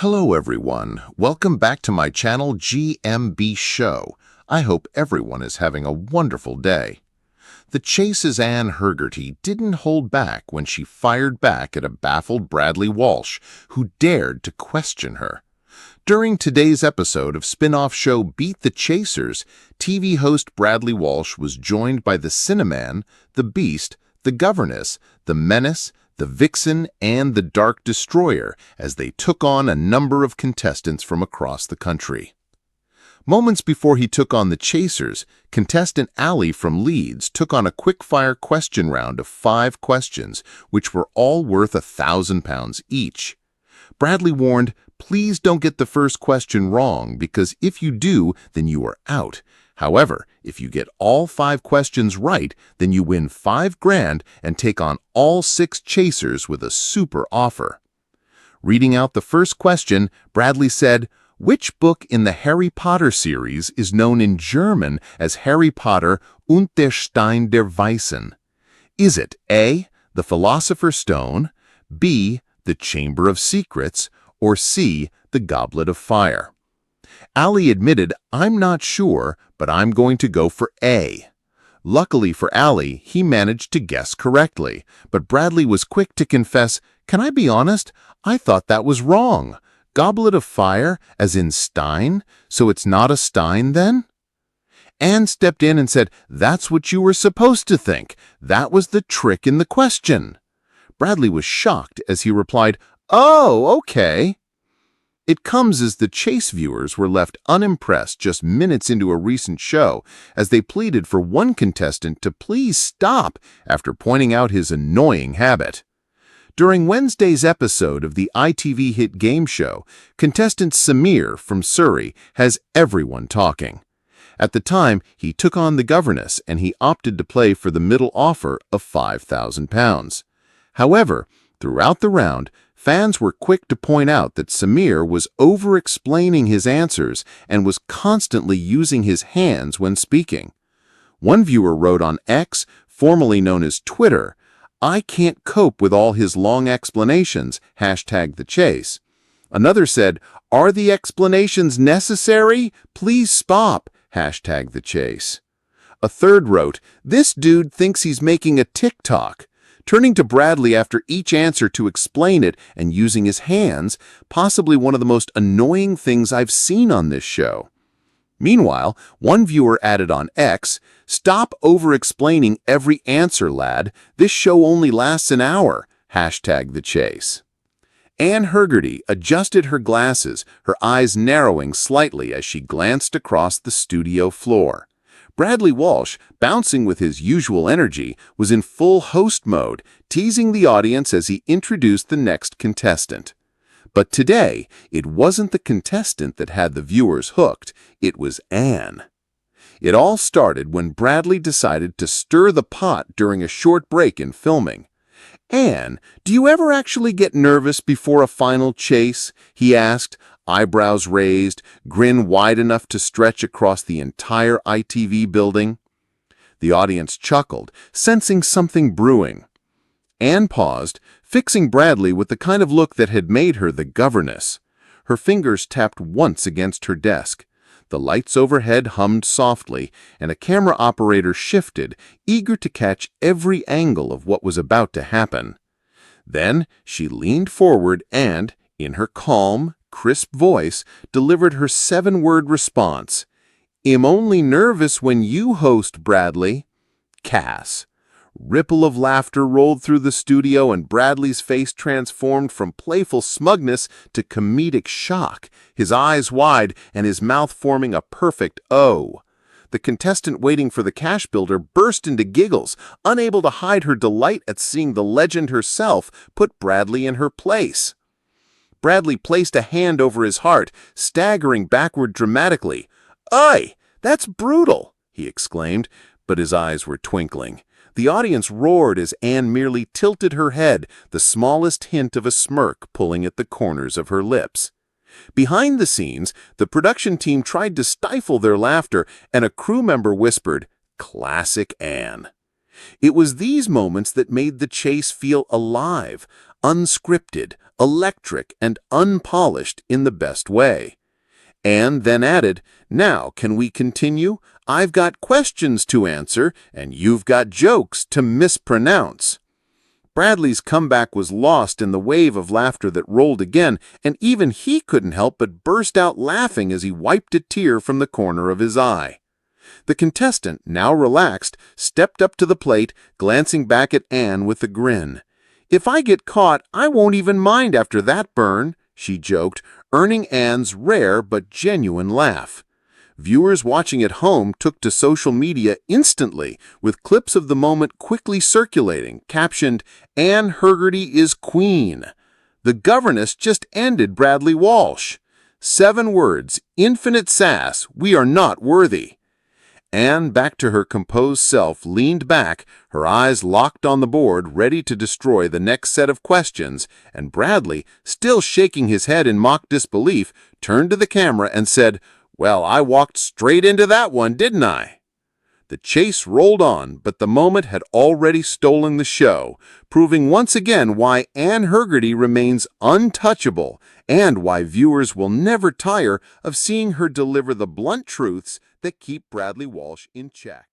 Hello everyone, welcome back to my channel GMB SHOW. I hope everyone is having a wonderful day. The Chase's Anne Hegerty didn't hold back when she fired back at a baffled Bradley Walsh who dared to question her. During today's episode of spin-off show Beat the Chasers, TV host Bradley Walsh was joined by the Cinnamon, the Beast, the Governess, the Menace, the Vixen, and the Dark Destroyer as they took on a number of contestants from across the country. Moments before he took on the Chasers, contestant Ali from Leeds took on a quick-fire question round of 5 questions, which were all worth £1,000 each. Bradley warned, "Please don't get the first question wrong, because if you do, then you are out. However, if you get all 5 questions right, then you win $5,000 and take on all 6 chasers with a super offer." Reading out the first question, Bradley said, "Which book in the Harry Potter series is known in German as Harry Potter und der Stein der Weisen? Is it A, the Philosopher's Stone, B, the Chamber of Secrets, or C, the Goblet of Fire?" Ali admitted, "I'm not sure, but I'm going to go for A." Luckily for Ali, he managed to guess correctly, but Bradley was quick to confess, "Can I be honest? I thought that was wrong. Goblet of Fire, as in Stein, so it's not a Stein then?" Anne stepped in and said, "That's what you were supposed to think. That was the trick in the question." Bradley was shocked as he replied, "Oh, okay." It comes as the Chase viewers were left unimpressed just minutes into a recent show as they pleaded for one contestant to please stop after pointing out his annoying habit. During Wednesday's episode of the ITV hit game show, contestant Samir from Surrey has everyone talking. At the time, he took on the Governess and he opted to play for the middle offer of £5,000. However, throughout the round, fans were quick to point out that Samir was over-explaining his answers and was constantly using his hands when speaking. One viewer wrote on X, formerly known as Twitter, "I can't cope with all his long explanations, #TheChase." Another said, "Are the explanations necessary? Please stop, #TheChase." A third wrote, "This dude thinks he's making a TikTok." Turning to Bradley after each answer to explain it and using his hands, possibly one of the most annoying things I've seen on this show. Meanwhile, one viewer added on X, "Stop over-explaining every answer, lad. This show only lasts an hour, #TheChase." Anne Hegerty adjusted her glasses, her eyes narrowing slightly as she glanced across the studio floor. Bradley Walsh, bouncing with his usual energy, was in full host mode, teasing the audience as he introduced the next contestant. But today, it wasn't the contestant that had the viewers hooked, it was Anne. It all started when Bradley decided to stir the pot during a short break in filming. "Anne, do you ever actually get nervous before a final chase?" he asked, eyebrows raised, grin wide enough to stretch across the entire ITV building. The audience chuckled, sensing something brewing. Anne paused, fixing Bradley with the kind of look that had made her the Governess. Her fingers tapped once against her desk. The lights overhead hummed softly, and a camera operator shifted, eager to catch every angle of what was about to happen. Then she leaned forward and, in her calm, crisp voice, delivered her 7-word response. "I'm only nervous when you host, Bradley." Cass. Ripple of laughter rolled through the studio and Bradley's face transformed from playful smugness to comedic shock, his eyes wide and his mouth forming a perfect O. The contestant waiting for the cash builder burst into giggles, unable to hide her delight at seeing the legend herself put Bradley in her place. Bradley placed a hand over his heart, staggering backward dramatically. "Aye, that's brutal," he exclaimed, but his eyes were twinkling. The audience roared as Anne merely tilted her head, the smallest hint of a smirk pulling at the corners of her lips. Behind the scenes, the production team tried to stifle their laughter, and a crew member whispered, "Classic Anne." It was these moments that made the chase feel alive, unscripted, electric, and unpolished in the best way. Anne then added, "Now, can we continue? I've got questions to answer, and you've got jokes to mispronounce." Bradley's comeback was lost in the wave of laughter that rolled again, and even he couldn't help but burst out laughing as he wiped a tear from the corner of his eye. The contestant, now relaxed, stepped up to the plate, glancing back at Anne with a grin. "If I get caught, I won't even mind after that burn," she joked, earning Anne's rare but genuine laugh. Viewers watching at home took to social media instantly, with clips of the moment quickly circulating, captioned, "Anne Hegerty is queen." "The governess just ended Bradley Walsh." 7 words, infinite sass, "We are not worthy." Anne, back to her composed self, leaned back, her eyes locked on the board, ready to destroy the next set of questions, and Bradley, still shaking his head in mock disbelief, turned to the camera and said, "Well, I walked straight into that one, didn't I?" The chase rolled on, but the moment had already stolen the show, proving once again why Anne Hegerty remains untouchable and why viewers will never tire of seeing her deliver the blunt truths that keep Bradley Walsh in check.